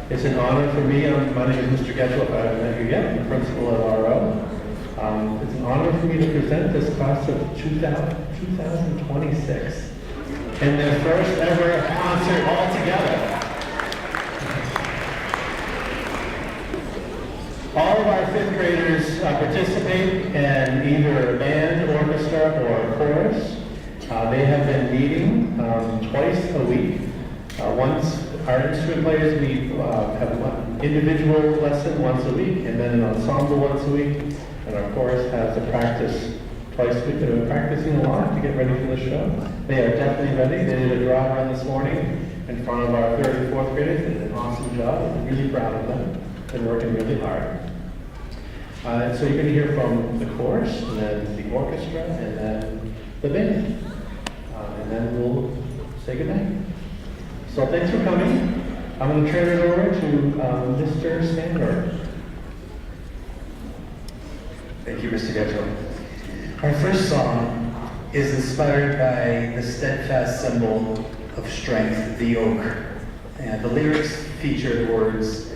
It's an honor for me. My name is Mr. Getchell, if I haven't met you yet. I'm the principal at RO. It's an honor for me to present this class of 2026 in their first ever concert all together. All of our fifth graders participate in either a band, orchestra, or a chorus. They have been meeting twice a week. Once our instrument players, we have one individual lesson once a week, and then an ensemble once a week. And our chorus has a practice twice a week. They've been practicing a lot to get ready for the show. They are definitely ready. They did a draw run this morning in front of our third and fourth graders. They did an awesome job. I'm really proud of them. Been working really hard. So you're going to hear from the chorus, and then the orchestra, and then the band. And then we'll say goodnight. So thanks for coming. I'm going to turn it over to Mr. Sandberg. Thank you, Mr. Getchell. Our first song is inspired by the steadfast symbol of strength, the oak. And the lyrics feature the words,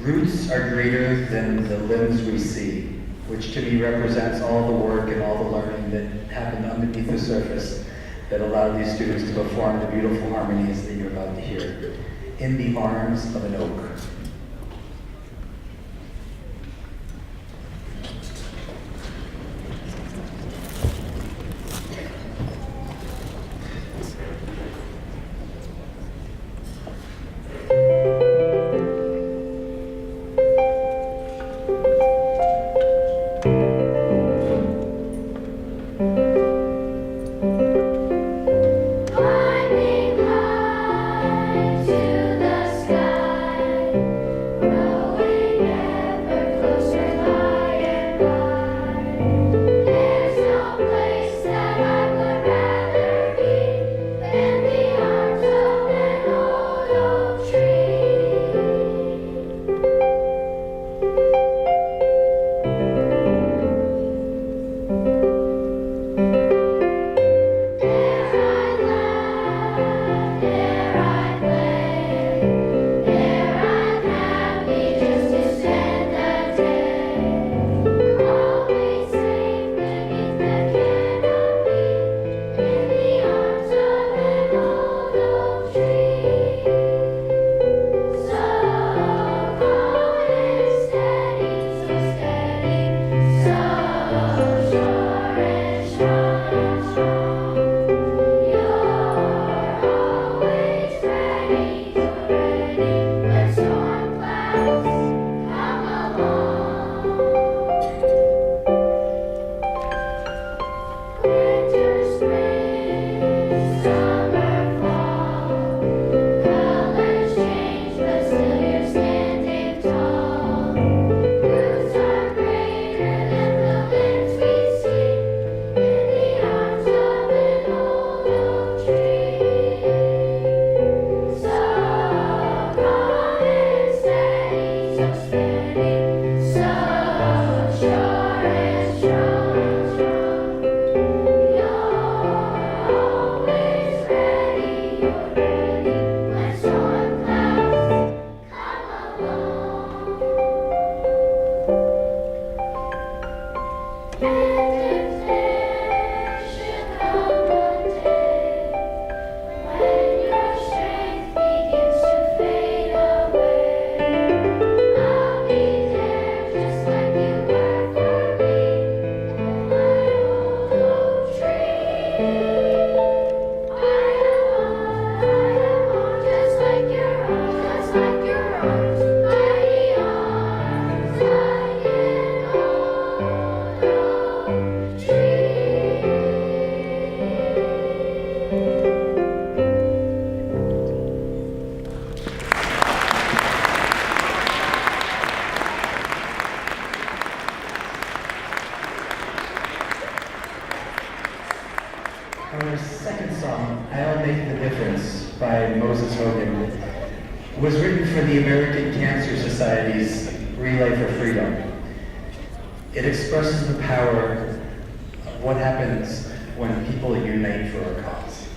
"Roots are greater than the limbs we see," which to me represents all the work and all the learning that happened underneath the surface that allowed these students to perform the beautiful harmonies that you're about to hear. In the arms of an oak. Our second song, "I'll Make the Difference" by Moses Hogan, was written for the American Cancer Society's Relay for Freedom. It expresses the power of what happens when people unite for a cause.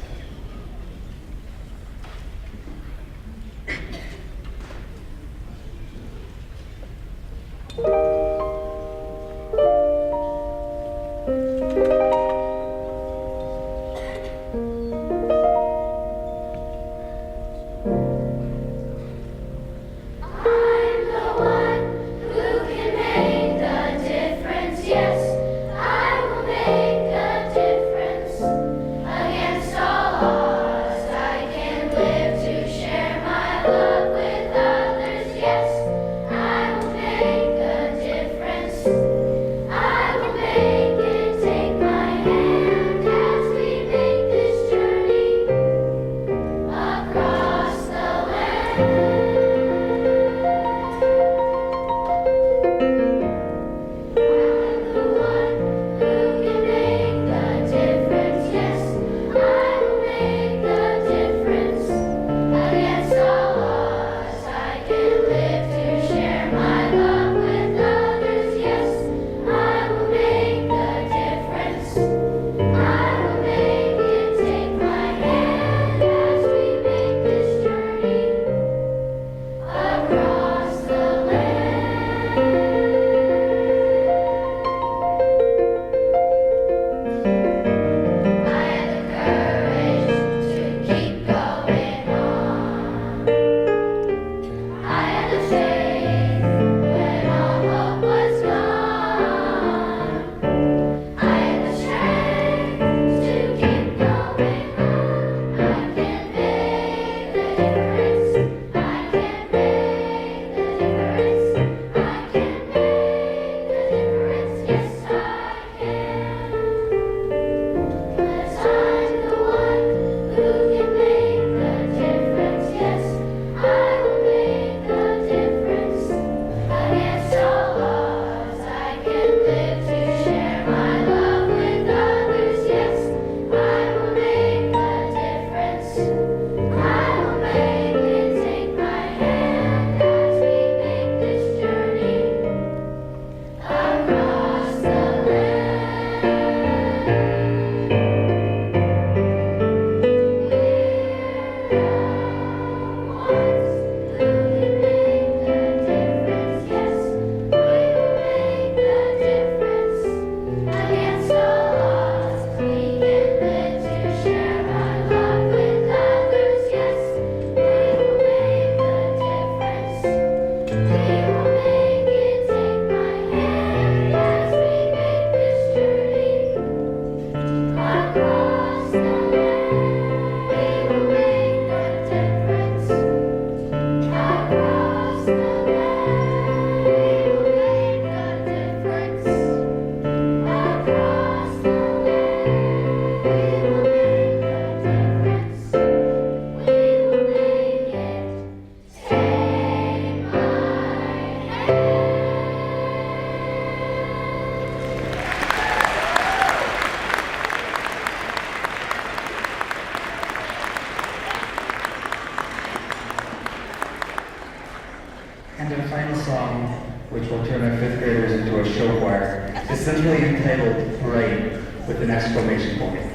simply entitled Bright with an exclamation point.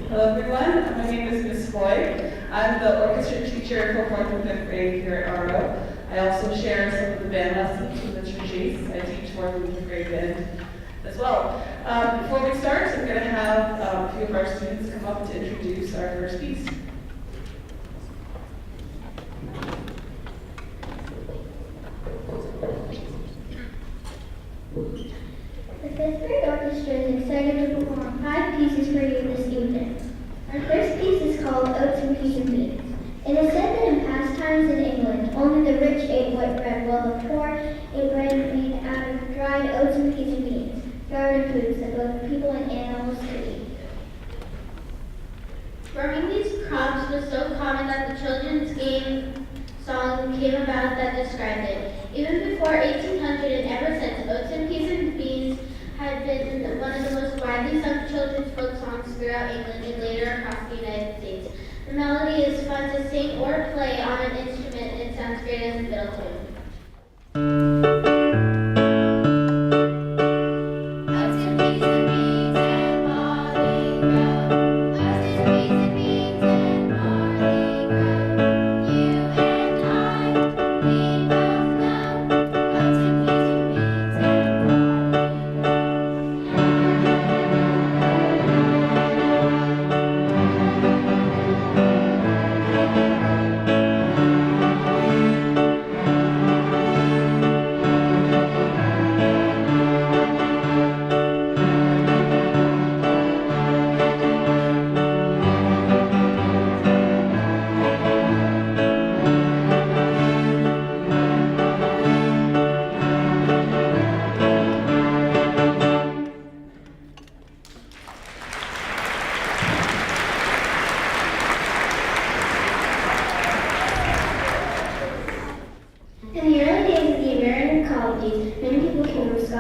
Hello everyone, my name is Miss Floyd. I'm the orchestra teacher for 4th and 5th grade here at RO. I also share some of the band lessons with the Tragis. I teach 4th and 5th grade band as well. Before we start, I'm going to have a few of our students come up to introduce our first piece. The 5th grade orchestra is excited to perform 5 pieces for you this evening. Our first piece is called Oats and Peas and Beans. It is said that in past times in England, only the rich ate white bread, while the poor ate bread made out of dried oats and peas and beans, garden foods that both people and animals could eat. Growing these crops was so common that the children's game song came about that described it. Even before 1800 and ever since, Oats and Peas and Beans had been one of the most widely sung children's folk songs throughout England and later across the United States. The melody is fun to sing or play on an instrument and sounds great as a fiddle tune.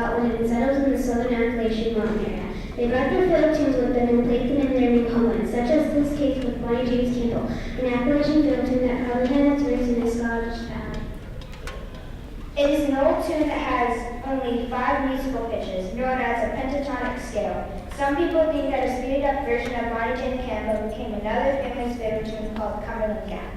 Scotland and settled in the southern Appalachian mountain area. They brought their fiddle tunes with them and played them in their new homeland, such as this case with Bonnie James Campbell, an Appalachian fiddle tune that probably had its roots in the Scottish Valley. It is an old tune that has only 5 musical pitches, known as a pentatonic scale. Some people think that a speeded up version of Bonnie James Campbell became another famous fiddle tune called Cumberland Gap.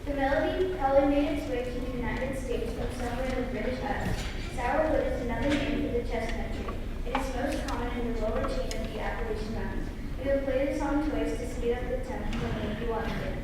The melody probably made its way to the United States from somewhere in the British Isles. Sourwood is another name for the chestnut tree. It is most common in the lower chain of the Appalachian Mountains. We will play the song twice to speed up the tempo and make you want to dance.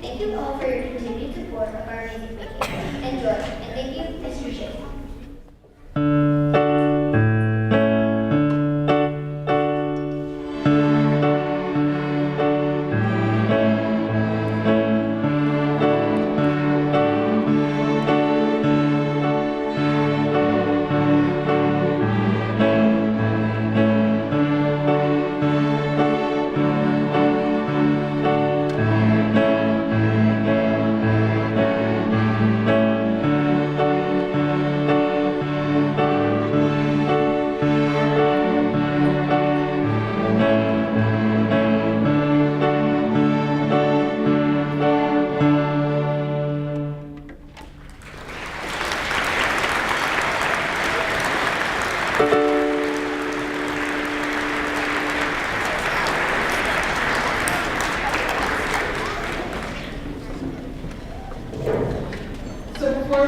Thank you all for your continued support of our music making. Enjoy, and thank you, Mr. Shea.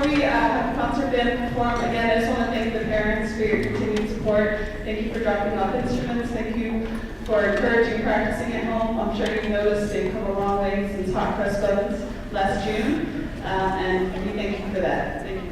we have the concert band perform, again, I just want to thank the parents for your continued support. Thank you for dropping off instruments. Thank you for encouraging practicing at home. I'm sure you've noticed they've come a long way since Hot Press Buttons last June, and we thank you for that. Thank you.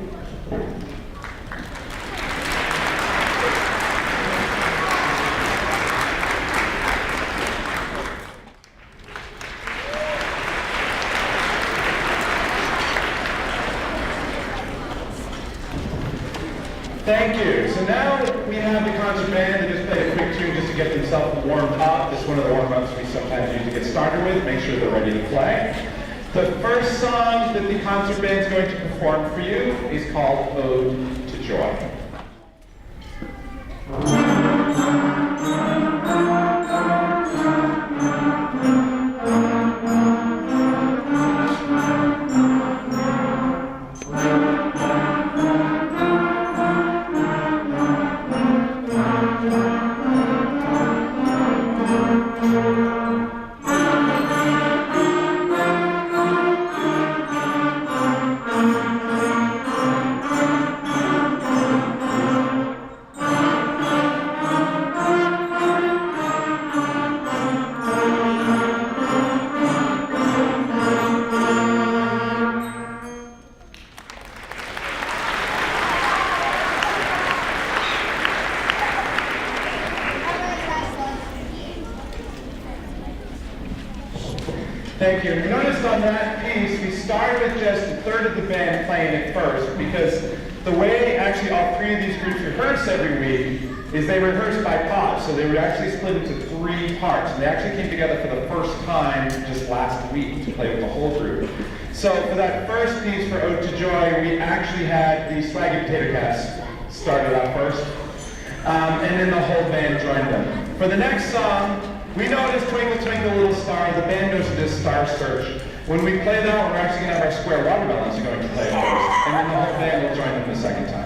Thank you. So now we have the concert band. They just play a quick tune just to get themselves warmed up. This is one of the warm-ups we sometimes use to get started with. Make sure they're ready to play. The first song that the concert band is going to perform for you is called Ode to Joy. Thank you. You noticed on that piece, we started with just a third of the band playing it first, because the way actually all three of these groups rehearse every week is they rehearse by parts. So they were actually split into 3 parts, and they actually came together for the first time just last week to play with the whole group. So for that first piece for Ode to Joy, we actually had the Swaggy Potato Cast started out first, and then the whole band joined them. For the next song, we know it is Twinkle Twinkle Little Star. The band knows it is Star Search. When we play that one, we're actually going to have our Square Watermelons going to play first, and then the whole band will join them the second time.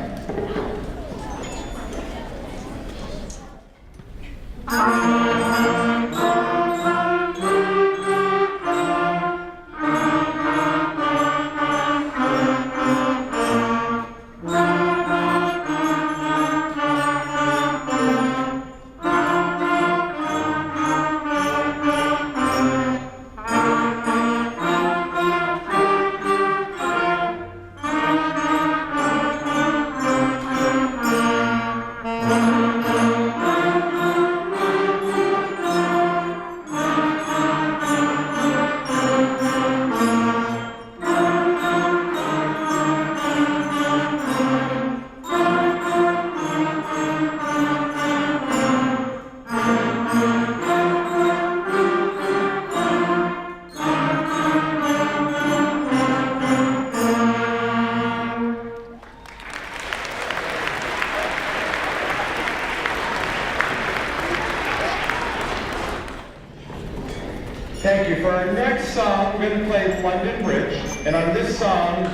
Thank you. For our next song, we're going to play London Bridge. And on this song,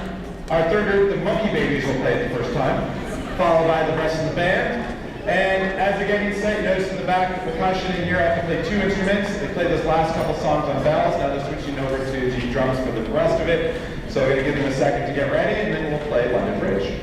our third group, the Monkey Babies, will play it the first time, followed by the rest of the band. And as you're getting set, you notice in the back, the percussion in here, I have to play 2 instruments. They played those last couple songs on bells. Now they're switching over to the drums for the rest of it. So we're going to give them a second to get ready, and then we'll play London Bridge.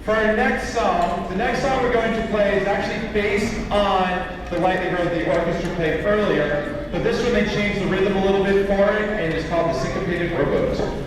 For our next song, the next song we're going to play is actually based on the Lightning Road the orchestra played earlier, but this one they changed the rhythm a little bit for it, and it's called the Syncopated Rowboat.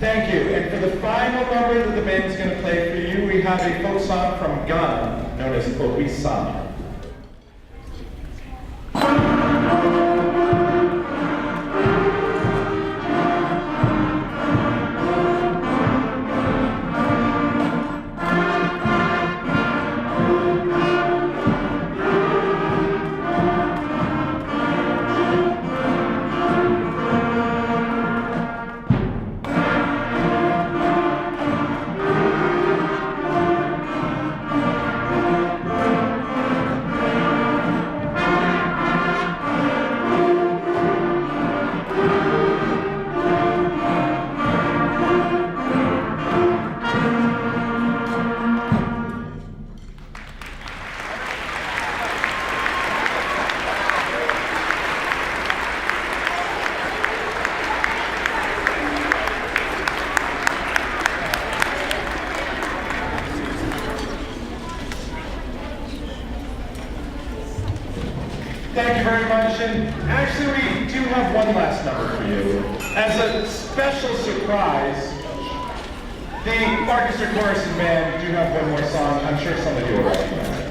Thank you. And for the final number that the band is going to play for you, we have a folk song from Ghana known as Obisa. Thank you very much, and actually we do have one last number for you. As a special surprise, the orchestra, chorus, and band do have one more song. I'm sure some of you will recognize it.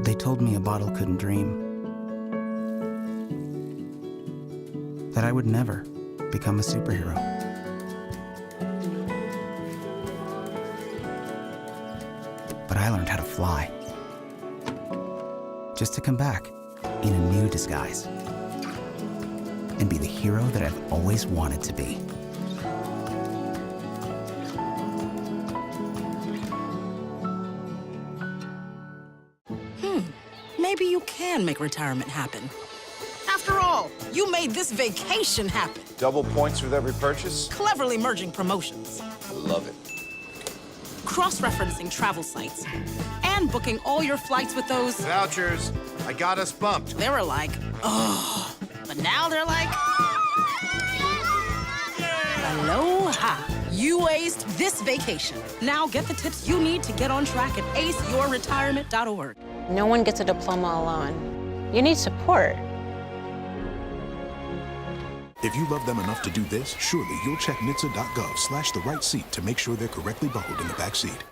They told me a bottle couldn't dream, that I would never become a superhero. But I learned how to fly, just to come back in a new disguise and be the hero that I've always wanted to be. Maybe you can make retirement happen. After all, you made this vacation happen. Double points with every purchase? Cleverly merging promotions. I love it. cross-referencing travel sites, and booking all your flights with those. Vouchers. I got us bumped. They were like, oh. But now they're like, aloha. You aced this vacation. Now get the tips you need to get on track at aceyourretirement.org. No one gets a diploma alone. You need support. If you love them enough to do this, surely you'll check NHTSA.gov/the right seat to make sure they're correctly buckled in the back seat.